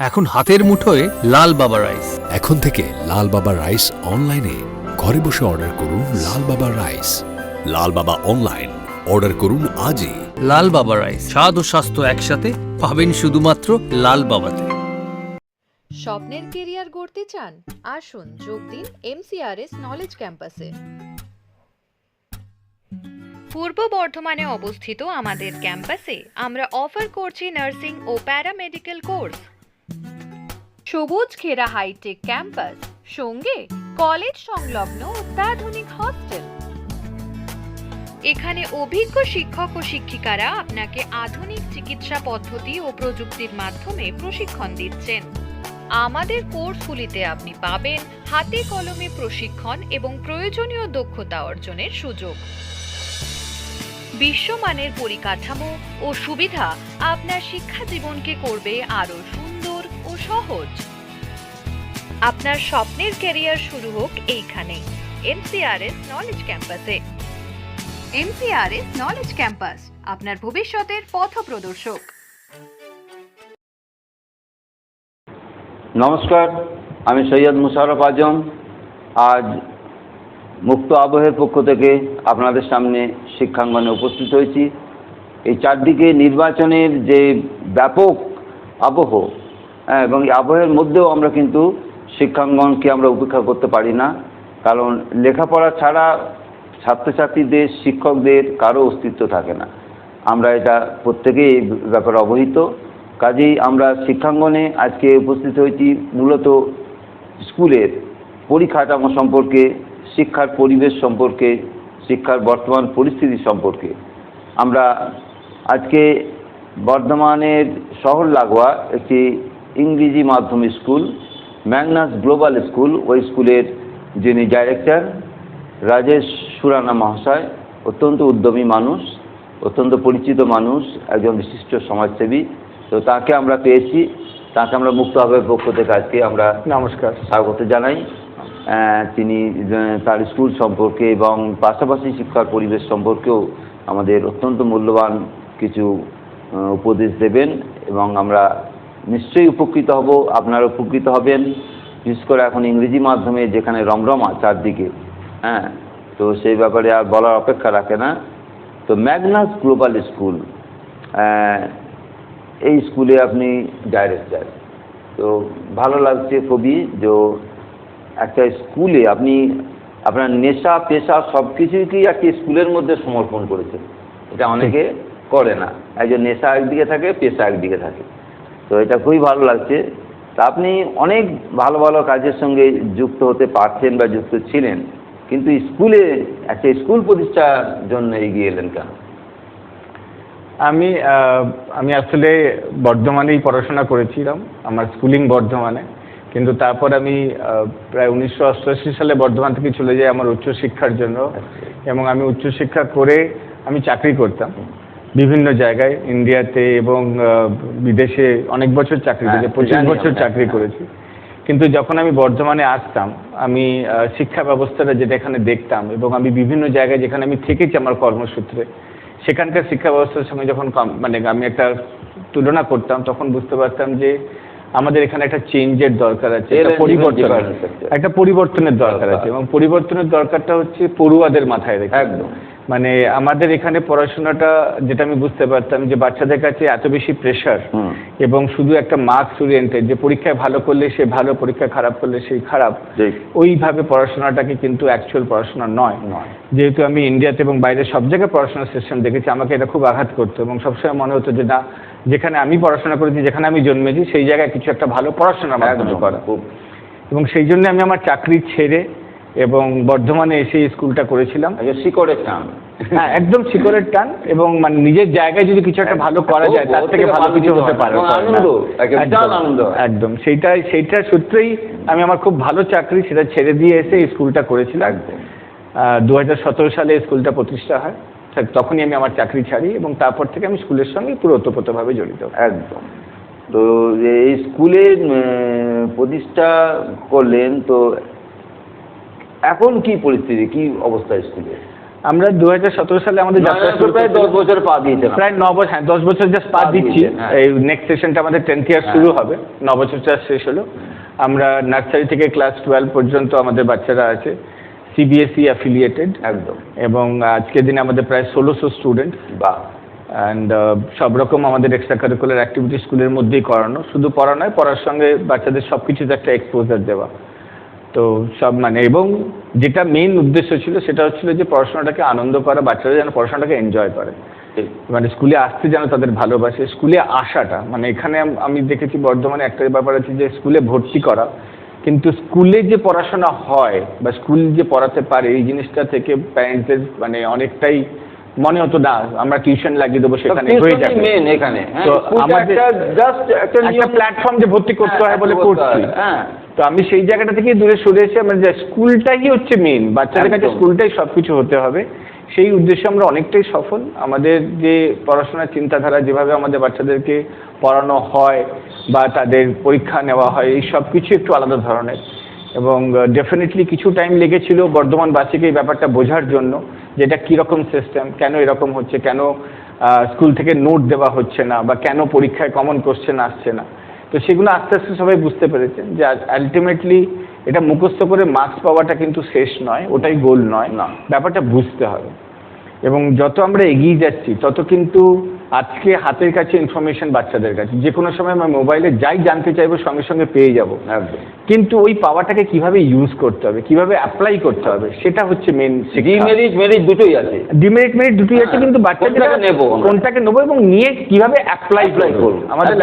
এখন হাতের মুঠোয় লাল বাবা রাইস। এখন থেকে লাল বাবা রাইস অনলাইনে ঘরে বসে অর্ডার করুন। লাল বাবা রাইস, লাল বাবা অনলাইন, অর্ডার করুন আজই। লাল বাবা রাইস, স্বাদ ও স্বাস্থ্য একসাথে পাবেন শুধুমাত্র লাল বাবাতে। স্বপ্নের কেরিয়ার গড়তে চান? আসুন যোগ দিন MCRS নলেজ ক্যাম্পাসে। পূর্ব বর্ধমানে অবস্থিত আমাদের ক্যাম্পাসে আমরা অফার করছি নার্সিং ও প্যারামেডিক্যাল কোর্স। সবুজ ঘেরা হাইটেক ক্যাম্পাস, সঙ্গে কলেজ সংলগ্ন অত্যাধুনিক হস্টেল। এখানে অভিজ্ঞ শিক্ষক ও শিক্ষিকারা আপনাকে আধুনিক চিকিৎসা পদ্ধতি ও প্রযুক্তির মাধ্যমে প্রশিক্ষণ দিচ্ছেন। আমাদের কোর্সগুলিতে আপনি পাবেন হাতে কলমে প্রশিক্ষণ এবং প্রয়োজনীয় দক্ষতা অর্জনের সুযোগ। বিশ্বমানের পরিকাঠামো ও সুবিধা আপনার শিক্ষা জীবনকে করবে আরো সুন্দর ও সহজ। আপনার স্বপ্নের ক্যারিয়ার শুরু হোক এইখানে, MCRS নলেজ ক্যাম্পাসে। MCRS নলেজ ক্যাম্পাস, আপনার ভবিষ্যতের পথপ্রদর্শক। নমস্কার, আমি সৈয়দ মুশাররফ আজম। আজ মুক্ত আবহের পক্ষ থেকে আপনাদের সামনে শিক্ষাঙ্গনে উপস্থিত হয়েছি। এই চারদিকে নির্বাচনের যে ব্যাপক আবহ, এবং এই আবহের মধ্যেও আমরা কিন্তু শিক্ষাঙ্গনকে আমরা উপেক্ষা করতে পারি না। কারণ লেখাপড়া ছাড়া ছাত্রছাত্রীদের, শিক্ষকদের কারো অস্তিত্ব থাকে না। আমরা এটা প্রত্যেকেই এই ব্যাপারে অবহিত। কাজেই আমরা শিক্ষাঙ্গনে আজকে উপস্থিত হয়েছি মূলত স্কুলের পরিকাঠামো সম্পর্কে, শিক্ষার পরিবেশ সম্পর্কে, শিক্ষার বর্তমান পরিস্থিতি সম্পর্কে। আমরা আজকে বর্ধমানের শহর লাগোয়া একটি ইংরেজি মাধ্যম স্কুল, ম্যাগনাস গ্লোবাল স্কুল, ওই স্কুলের যিনি ডাইরেক্টর রাজেশ সুরানা মহাশয়, অত্যন্ত উদ্যমী মানুষ, অত্যন্ত পরিচিত মানুষ, একজন বিশিষ্ট সমাজসেবী। তো তাকে আমরা পেয়েছি, তাকে আমরা মুক্ত আবহের পক্ষ থেকে আজকে আমরা নমস্কার স্বাগত জানাই। তিনি তার স্কুল সম্পর্কে এবং পাশাপাশি শিক্ষার পরিবেশ সম্পর্কেও আমাদের অত্যন্ত মূল্যবান কিছু উপদেশ দেবেন এবং আমরা নিশ্চয়ই উপকৃত হব, আপনারা উপকৃত হবেন। বিশেষ করে এখন ইংরেজি মাধ্যমে যেখানে রমরমা চারদিকে, তো সেই ব্যাপারে আর বলার অপেক্ষা রাখে না। তো ম্যাগনাস গ্লোবাল স্কুল, এই স্কুলে আপনি ডাইরেক্টর, তো ভালো লাগছে খুবই যে একটা স্কুলে আপনি আপনার নেশা পেশা সব কিছুকেই একটি স্কুলের মধ্যে সমর্পণ করেছেন। এটা অনেকে করে না, একজন নেশা একদিকে থাকে, পেশা একদিকে থাকে। তো এটা খুবই ভালো লাগছে। তা আপনি অনেক ভালো ভালো কাজের সঙ্গে যুক্ত হতে পারছেন বা যুক্ত ছিলেন, কিন্তু স্কুলে একটা স্কুল প্রতিষ্ঠার জন্য এগিয়ে এলেন কেন? আমি আসলে বর্ধমানেই পড়াশোনা করেছিলাম, আমার স্কুলিং বর্ধমানে। কিন্তু তারপর আমি প্রায় 1988 সালে বর্ধমান থেকে চলে যাই আমার উচ্চশিক্ষার জন্য। এবং আমি উচ্চশিক্ষা করে আমি চাকরি করতাম বিভিন্ন জায়গায়, ইন্ডিয়াতে এবং বিদেশে অনেক বছর চাকরি করেছি, 25 বছর চাকরি করেছি। কিন্তু যখন আমি বর্ধমানে আসতাম, আমি শিক্ষা ব্যবস্থাটা যেটা এখানে দেখতাম এবং আমি বিভিন্ন জায়গায় যেখানে আমি থেকেছি আমার কর্মসূত্রে, সেখানকার শিক্ষা ব্যবস্থার সঙ্গে যখন আমি একটা তুলনা করতাম, তখন বুঝতে পারতাম যে আমাদের এখানে একটা চেঞ্জের দরকার আছে, একটা পরিবর্তনের দরকার আছে। এবং পরিবর্তনের দরকারটা হচ্ছে পড়ুয়াদের মাথায় রেখে। একদম, মানে আমাদের এখানে পড়াশোনাটা যেটা আমি বুঝতে পারতাম যে বাচ্চাদের কাছে এত বেশি প্রেশার এবং শুধু একটা মার্কস ওরিয়েন্টেড, যে পরীক্ষায় ভালো করলে সে ভালো, পরীক্ষা খারাপ করলে সেই খারাপ, ওইভাবে পড়াশোনাটাকে কিন্তু অ্যাকচুয়াল পড়াশোনা নয়। যেহেতু আমি ইন্ডিয়াতে এবং বাইরে সব জায়গায় পড়াশোনার সিস্টেম দেখেছি, আমাকে এটা খুব আঘাত করতো এবং সবসময় মনে হতো যে না, যেখানে আমি পড়াশোনা করেছি, যেখানে আমি জন্মেছি, সেই জায়গায় কিছু একটা ভালো পড়াশোনার মাধ্যমে করা। এবং সেই জন্য আমি আমার চাকরি ছেড়ে এবং বর্ধমানে এসে স্কুলটা করেছিলাম। শিকড়ের টান, হ্যাঁ, একদম শিকড়ের টান। এবং মানে নিজের জায়গায় যদি কিছু একটা ভালো করা যায়, তার থেকে ভালো কিছু হতে পারে। একদম সেইটার সূত্রেই আমি আমার খুব ভালো চাকরি সেটা ছেড়ে দিয়ে এসে স্কুলটা করেছিলাম। 2017 সালে স্কুলটা প্রতিষ্ঠা হয়, তখনই আমি আমার চাকরি ছাড়ি এবং তারপর থেকে আমি স্কুলের সঙ্গে পুরো ওতপ্রোতভাবে জড়িত। একদম। তো এই স্কুলে প্রতিষ্ঠা করলেন, তো এখন কি পরিস্থিতি, কি অবস্থা স্কুলে? আমরা 2017 সালে আমাদের যাত্রা শুরু প্রায় 10 বছর পা দিয়েছিলাম, প্রায় 9 বছর, হ্যাঁ 10 বছর জাস্ট পা দিচ্ছি। এই নেক্সট সেশনটা আমাদের 10th ইয়ার শুরু হবে, 9 বছরটা শেষ হলো। আমরা নার্সারি থেকে ক্লাস 12 পর্যন্ত আমাদের বাচ্চারা আছে, সিবিএসই অ্যাফিলিয়েটেড একদম। এবং আজকের দিনে আমাদের প্রায় 1600 স্টুডেন্ট। বাহ। অ্যান্ড সব রকম আমাদের এক্সট্রা কারিকুলার অ্যাক্টিভিটি স্কুলের মধ্যেই করানো, শুধু পড়া নয়, পড়ার সঙ্গে বাচ্চাদের সব কিছুতে একটা এক্সপোজার দেওয়া। তো সব মানে, এবং যেটা মেইন উদ্দেশ্য ছিল সেটা হচ্ছিল যে পড়াশোনাটাকে আনন্দ করা, বাচ্চারা যেন পড়াশোনাটাকে এনজয় করে, মানে স্কুলে আসতে যেন তাদের ভালোবাসে, স্কুলে আসাটা। মানে এখানে আমি দেখেছি বর্ধমানে একটা ব্যাপার আছে যে স্কুলে ভর্তি করা, কিন্তু স্কুলে যে পড়াশোনা হয় বা স্কুল যে পড়াতে পারে এই জিনিসটা থেকে প্যারেন্টসদের মানে অনেকটাই মনে হতো না আমরা টিউশন লাগিয়ে দেবো, সেখানে হয়ে যাবে মেন এখানে। তো আমাদের জাস্ট একটা প্ল্যাটফর্ম যে ভর্তি করতে হয় বলে করছি। হ্যাঁ, তো আমি সেই জায়গাটা থেকে দূরে সরে এসে আমরা যে স্কুলটাই হচ্ছে মেন, বাচ্চাদের কাছে স্কুলটাই সবকিছু হতে হবে, সেই উদ্দেশ্যে আমরা অনেকটাই সফল। আমাদের যে পড়াশোনার চিন্তাধারা, যেভাবে আমাদের বাচ্চাদেরকে পড়ানো হয় বা তাদের পরীক্ষা নেওয়া হয়, এই সব কিছু একটু আলাদা ধরনের। এবং ডেফিনেটলি কিছু টাইম লেগেছিল বর্ধমানবাসীকে এই ব্যাপারটা বোঝার জন্য যে এটা কীরকম সিস্টেম, কেন এরকম হচ্ছে, কেন স্কুল থেকে নোট দেওয়া হচ্ছে না, বা কেন পরীক্ষায় কমন কোশ্চেন আসছে না। তো সেগুলো আস্তে আস্তে সবাই বুঝতে পেরেছেন যে আলটিমেটলি এটা মুখস্থ করে মার্কস পাওয়াটা কিন্তু শেষ নয়, ওটাই গোল নয়, না, ব্যাপারটা বুঝতে হবে। এবং যত আমরা এগিয়ে যাচ্ছি তত কিন্তু আজকে হাতের কাছে ইনফরমেশন বাচ্চাদের কাছে, যে কোনো সময় আমরা মোবাইলে যাই জানতে চাইবো সঙ্গে সঙ্গে পেয়ে যাবো। কিন্তু ওই পাওয়াটাকে কিভাবে ইউজ করতে হবে, কিভাবে অ্যাপ্লাই করতে হবে, সেটা হচ্ছে মেন। ডিমেরিট দুটোই আছে, ডিমেরিট দুটোই আছে, কিন্তু বাচ্চাদের কোনটাকে নেবো এবং নিয়ে কিভাবে অ্যাপ্লাই করবো, আমাদের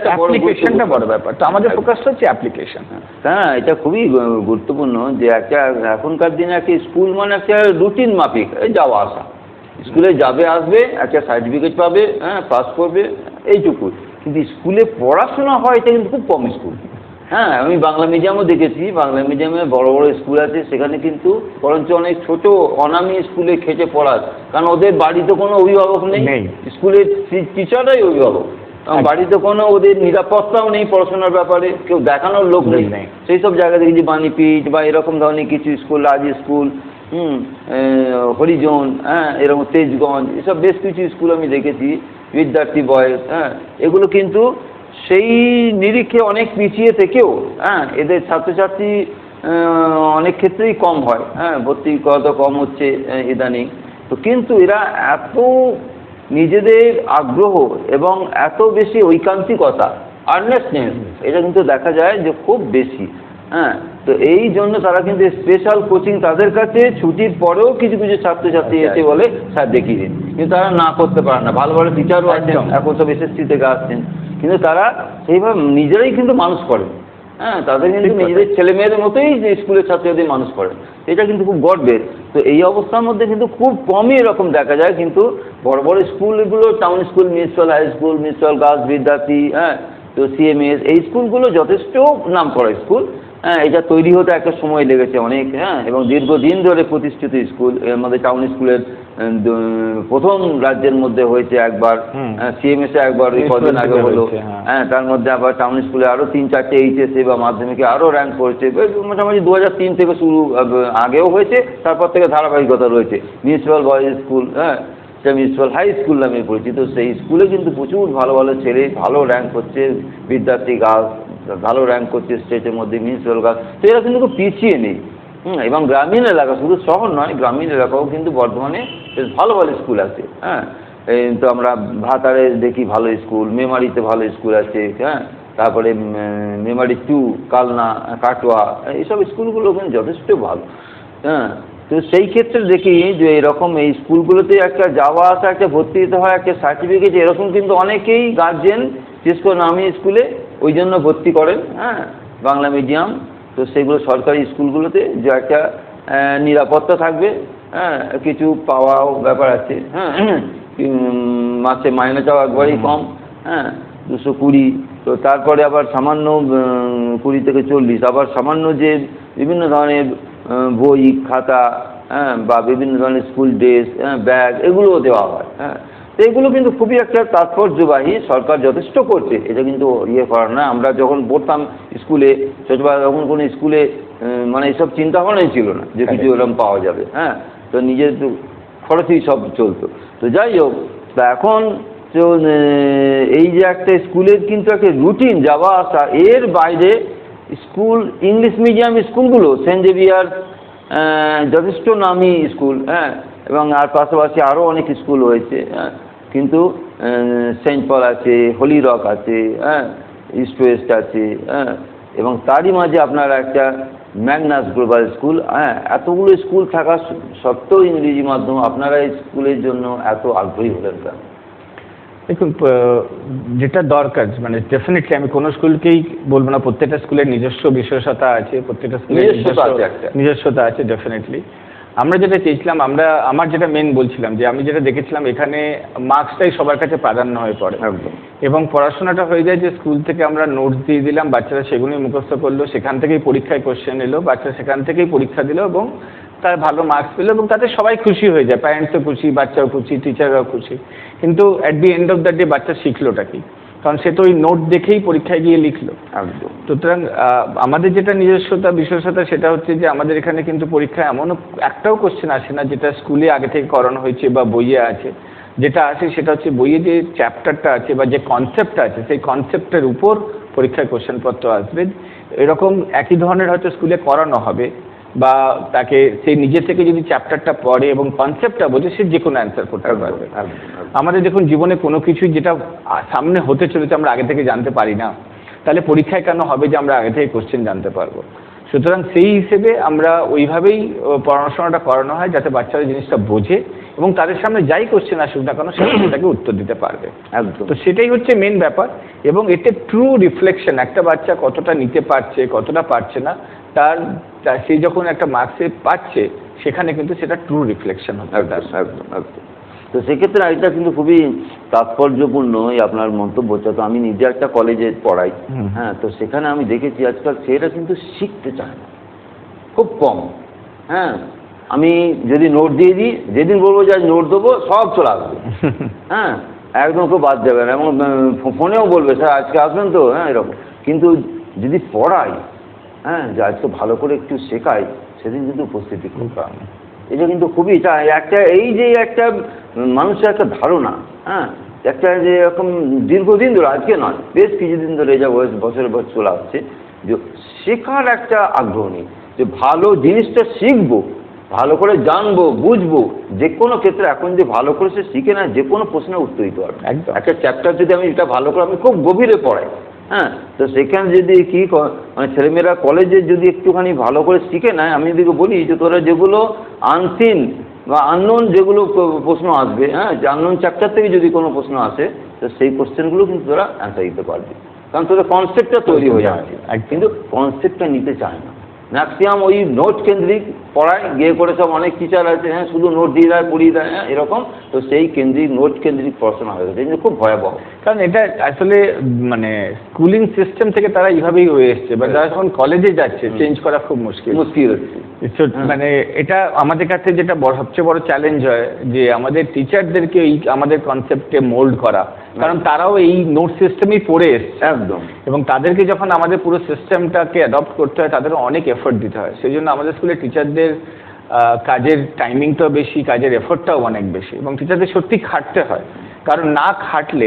অ্যাপ্লিকেশনটা বড় ব্যাপার। তো আমাদের ফোকাসটা হচ্ছে অ্যাপ্লিকেশন। হ্যাঁ, এটা খুবই গুরুত্বপূর্ণ যে একটা এখনকার দিনে একটা স্কুল মানে একটা রুটিন মাফিক যাওয়া আসা, স্কুলে যাবে আসবে, একটা সার্টিফিকেট পাবে, হ্যাঁ পাস করবে, এইটুকু। কিন্তু স্কুলে পড়াশোনা হয় এটা কিন্তু খুব কম স্কুল। হ্যাঁ, আমি বাংলা মিডিয়ামও দেখেছি, বাংলা মিডিয়ামে বড় বড় স্কুল আছে, সেখানে কিন্তু বরঞ্চ অনেক ছোট অনামী স্কুলে খেটে পড়ায়, কারণ ওদের বাড়িতে কোনো অভিভাবক নেই, স্কুলের টিচাররাই অভিভাবক, বাড়িতে কোনো ওদের নিরাপত্তাও নেই পড়াশোনার ব্যাপারে, কেউ দেখানোর লোক নেই। সেই সব জায়গা দেখেছি বাণীপীঠ বা এরকম ধরনের কিছু স্কুল, রাজ স্কুল, হরিজন, হ্যাঁ এরকম তেজগঞ্জ, এসব বেশ কিছু স্কুল আমি দেখেছি, বিদ্যার্থী বয়েজ, হ্যাঁ এগুলো কিন্তু সেই নিরিখে অনেক পিছিয়ে থেকেও হ্যাঁ এদের ছাত্রছাত্রী অনেক ক্ষেত্রেই কম হয়, হ্যাঁ ভর্তি কত কম হচ্ছে ইদানিং। তো কিন্তু এরা এত নিজেদের আগ্রহ এবং এত বেশি ঐকান্তিকতা, আর্নেস্টনেস, এটা কিন্তু দেখা যায় যে খুব বেশি। হ্যাঁ, তো এই জন্য তারা কিন্তু স্পেশাল কোচিং তাদের কাছে ছুটির পরেও কিছু কিছু ছাত্রছাত্রী এসে বলে স্যার দেখিয়ে দিন, কিন্তু তারা না করতে পারে না। ভালো ভালো টিচারও আছেন, এখন সব এসএসসি থেকে আসছেন, কিন্তু তারা সেইভাবে নিজেরাই কিন্তু মানুষ করেন। হ্যাঁ, তাদের কিন্তু নিজেদের ছেলে মেয়েদের মতোই যে স্কুলের ছাত্রছাত্রী মানুষ করেন, এটা কিন্তু খুব গর্বের। তো এই অবস্থার মধ্যে কিন্তু খুব কমই এরকম দেখা যায়, কিন্তু বড় বড় স্কুলগুলো, town school, municipal high school, municipal girls বিদ্যার্থী, হ্যাঁ তো সিএমএস, এই স্কুলগুলো যথেষ্ট নাম করা স্কুল। হ্যাঁ, এটা তৈরি হতে একটা সময় লেগেছে অনেক, হ্যাঁ এবং দীর্ঘদিন ধরে প্রতিষ্ঠিত স্কুল। এর মধ্যে টাউন স্কুলের প্রথম রাজ্যের মধ্যে হয়েছে একবার, সিএমএসে একবার কদিন আগে হলো, হ্যাঁ তার মধ্যে আবার টাউন স্কুলে আরও 3-4টে এইচএসএ বা মাধ্যমিকে আরও র্যাঙ্ক করেছে, মোটামুটি 2003 থেকে শুরু, আগেও হয়েছে, তারপর থেকে ধারাবাহিকতা রয়েছে। মিউনিসিপ্যাল বয়েজ স্কুল, হ্যাঁ সেটা মিউনিসিপ্যাল হাই স্কুল নামে পরিচিত, সেই স্কুলে কিন্তু প্রচুর ভালো ভালো ছেলে ভালো র্যাঙ্ক করছে, বিদ্যার্থী গার্লস ভালো র্যাঙ্ক করছে স্টেটের মধ্যে, মিউনিসিপ্যাল গার্লস। তো এরা কিন্তু খুব পিছিয়ে নেই। এবং গ্রামীণ এলাকা, শুধু শহর নয়, গ্রামীণ এলাকাও কিন্তু বর্ধমানে বেশ ভালো ভালো স্কুল আছে। হ্যাঁ, তো আমরা ভাতারে দেখি ভালো স্কুল, মেমারিতে ভালো স্কুল আছে, হ্যাঁ তারপরে মেমারি 2, কালনা, কাটোয়া, এইসব স্কুলগুলো কিন্তু যথেষ্ট ভালো। হ্যাঁ, তো সেই ক্ষেত্রে দেখি যে এরকম এই স্কুলগুলোতে একটা যাওয়া আসা, একটা ভর্তি হতে হয়, একটা সার্টিফিকেট, এরকম কিন্তু অনেকেই গার্জেন বিশেষ করে নামি স্কুলে ওই জন্য ভর্তি করেন, হ্যাঁ বাংলা মিডিয়াম। তো সেগুলো সরকারি স্কুলগুলোতে যে একটা নিরাপত্তা থাকবে, হ্যাঁ কিছু পাওয়াও ব্যাপার আছে, হ্যাঁ মাসে মাইনেটাও একবারই কম, হ্যাঁ 220। তো তারপরে আবার সামান্য 20 থেকে 40, আবার সামান্য যে বিভিন্ন ধরনের বই খাতা, হ্যাঁ বা বিভিন্ন ধরনের স্কুল ড্রেস, হ্যাঁ ব্যাগ, এগুলোও দেওয়া হয়। হ্যাঁ, তো এগুলো কিন্তু খুবই একটা তাৎপর্যবাহী, সরকার যথেষ্ট করছে, এটা কিন্তু ইয়ে করার না। আমরা যখন পড়তাম স্কুলে ছোটবেলা, তখন কোনো স্কুলে মানে এইসব চিন্তা ভাবনাই ছিল না যে কিছু এরকম পাওয়া যাবে। হ্যাঁ, তো নিজের খরচেই সব চলতো। তো যাই হোক, তা এখন তো এই যে একটা স্কুলের কিন্তু একটা রুটিন যাওয়া আসা, এর বাইরে স্কুল ইংলিশ মিডিয়াম স্কুলগুলো সেন্ট জেভিয়ার যথেষ্ট নামি স্কুল, হ্যাঁ, এবং আর পাশাপাশি আরও অনেক স্কুল রয়েছে, হ্যাঁ, কিন্তু সেন্ট পল আছে, হোলি রক আছে, হ্যাঁ, ইস্ট ওয়েস্ট আছে, হ্যাঁ, এবং তারই মাঝে আপনার একটা ম্যাগনাস গ্লোবাল স্কুল, হ্যাঁ, এতগুলো স্কুল থাকা সত্ত্বেও ইংরেজি মাধ্যম আপনারা এই স্কুলের জন্য এত আগ্রহী হলেন কেন? দেখুন, যেটা দরকার মানে ডেফিনেটলি আমি কোনো স্কুলকেই বলবো না, প্রত্যেকটা স্কুলের নিজস্ব বিশেষতা আছে, প্রত্যেকটা স্কুলের নিজস্বতা আছে ডেফিনেটলি। আমরা যেটা চেয়েছিলাম, আমার যেটা মেন বলছিলাম যে আমি যেটা দেখেছিলাম এখানে মার্কসটাই সবার কাছে প্রাধান্য হয়ে পড়ে এবং পড়াশোনাটা হয়ে যায় যে স্কুল থেকে আমরা নোটস দিয়ে দিলাম, বাচ্চারা সেগুলোই মুখস্থ করলো, সেখান থেকেই পরীক্ষায় কোশ্চেন এলো, বাচ্চারা সেখান থেকেই পরীক্ষা দিল এবং তার ভালো মার্কস পেলো এবং তাতে সবাই খুশি হয়ে যায়, প্যারেন্টসও খুশি, বাচ্চাও খুশি, টিচাররাও খুশি। কিন্তু at the end of the day বাচ্চা শিখলোটা কি? কারণ সে তো ওই নোট দেখেই পরীক্ষায় গিয়ে লিখলো। সুতরাং আমাদের যেটা নিজস্বতা বিশেষতা সেটা হচ্ছে যে আমাদের এখানে কিন্তু পরীক্ষায় এমনও একটাও কোশ্চেন আসে না যেটা স্কুলে আগে থেকে করানো হয়েছে বা বইয়ে আছে। যেটা আসে সেটা হচ্ছে বইয়ে যে চ্যাপ্টারটা আছে বা যে কনসেপ্টটা আছে সেই কনসেপ্টের উপর পরীক্ষায় কোশ্চেনপত্র আসবে। এরকম একই ধরনের হয়তো স্কুলে করানো হবে বা তাকে সেই নিজে থেকে যদি চ্যাপ্টারটা পড়ে এবং কনসেপ্টটা বোঝে সে যে কোনো অ্যান্সার করতে পারবে। আমাদের দেখুন জীবনে কোনো কিছুই যেটা সামনে হতে চলেছে আমরা আগে থেকে জানতে পারি না, তাহলে পরীক্ষায় কেন হবে যে আমরা আগে থেকে কোশ্চেন জানতে পারবো? সুতরাং সেই হিসেবে আমরা ওইভাবেই পড়াশোনাটা করানো হয় যাতে বাচ্চারা জিনিসটা বোঝে এবং তাদের সামনে যাই কোশ্চেন আসুক না কেন সেটাকে উত্তর দিতে পারবে। তো সেটাই হচ্ছে মেন ব্যাপার এবং এতে ট্রু রিফ্লেকশন একটা বাচ্চা কতটা নিতে পারছে কতটা পারছে না তার সে যখন একটা মার্কসে পাচ্ছে সেখানে কিন্তু সেটা ট্রু রিফ্লেকশন হচ্ছে। তো সেক্ষেত্রে এটা কিন্তু খুবই তাৎপর্যপূর্ণ আপনার মন্তব্যটা। তো আমি নিজে একটা কলেজে পড়াই, হ্যাঁ, তো সেখানে আমি দেখেছি আজকাল ছেলেরা কিন্তু শিখতে চায় না, খুব কম। হ্যাঁ, আমি যদি নোট দিয়ে দিই, যেদিন বলবো যে আজ নোট দেবো সব চলে আসবে, হ্যাঁ, একদম কেউ বাদ যাবে না এবং ফোনেও বলবে স্যার আজকে আসবেন তো, হ্যাঁ, এরকম। কিন্তু যদি পড়াই, হ্যাঁ, যে আজকে ভালো করে একটু শেখাই, সেদিন কিন্তু উপস্থিতি খুব কম। এটা কিন্তু খুবই একটা এই যে একটা মানুষের একটা ধারণা, হ্যাঁ, একটা যে এরকম দীর্ঘদিন ধরে, আজকে নয় বেশ কিছুদিন ধরে যা বছরের বছর চলে আসছে, যে শেখার একটা আগ্রহ নেই, যে ভালো জিনিসটা শিখবো, ভালো করে জানবো, বুঝবো। যে কোনো ক্ষেত্রে এখন যে ভালো করে সে শিখে না, যে কোনো প্রশ্নের উত্তর দিতে পারবে। একটা চ্যাপ্টার যদি আমি এটা ভালো করে আমি খুব গভীরে পড়াই, হ্যাঁ, তো সেখানে যদি কি মানে ছেলেমেয়েরা কলেজে যদি একটুখানি ভালো করে শিখে নেয়, আমি যদি বলি যে তোরা যেগুলো আনসিন বা আননোন যেগুলো প্রশ্ন আসবে, হ্যাঁ, যে আননোন চ্যাপ্টার থেকে যদি কোনো প্রশ্ন আসে তো সেই কোশ্চেনগুলো কিন্তু তোরা অ্যান্সার দিতে পারবি, কারণ তোদের কনসেপ্টটা তৈরি হয়ে যাচ্ছে। কিন্তু কনসেপ্টটা নিতে চায় না, ম্যাক্সিমাম ওই নোট কেন্দ্রিক পড়ায় গিয়ে করে সব অনেক টিচার আছে, হ্যাঁ, শুধু নোট দিয়ে দেয় পড়িয়ে দেয়, হ্যাঁ, এরকম। তো সেই কেন্দ্রিক নোট কেন্দ্রিক পড়াশোনা হয়ে গেছে, কিন্তু খুব ভয়াবহ। কারণ এটা আসলে মানে স্কুলিং সিস্টেম থেকে তারা এইভাবেই হয়ে এসছে, বা যারা যখন কলেজে যাচ্ছে চেঞ্জ করা খুব মুশকিল হচ্ছে। মানে এটা আমাদের কাছে যেটা সবচেয়ে বড় চ্যালেঞ্জ হয় যে আমাদের টিচারদেরকে এই আমাদের কনসেপ্টে মোল্ড করা, কারণ তারাও এই নোট সিস্টেমেই পড়ে এসছে একদম, এবং তাদেরকে যখন আমাদের পুরো সিস্টেমটাকে অ্যাডপ্ট করতে হয় তাদেরও অনেক এফোর্ট দিতে হয়। সেই জন্য আমাদের স্কুলে টিচারদের কাজের টাইমিংটাও বেশি, কাজের এফোর্টটাও অনেক বেশি, এবং টিচারদের সত্যি খাটতে হয়। কারণ না খাটলে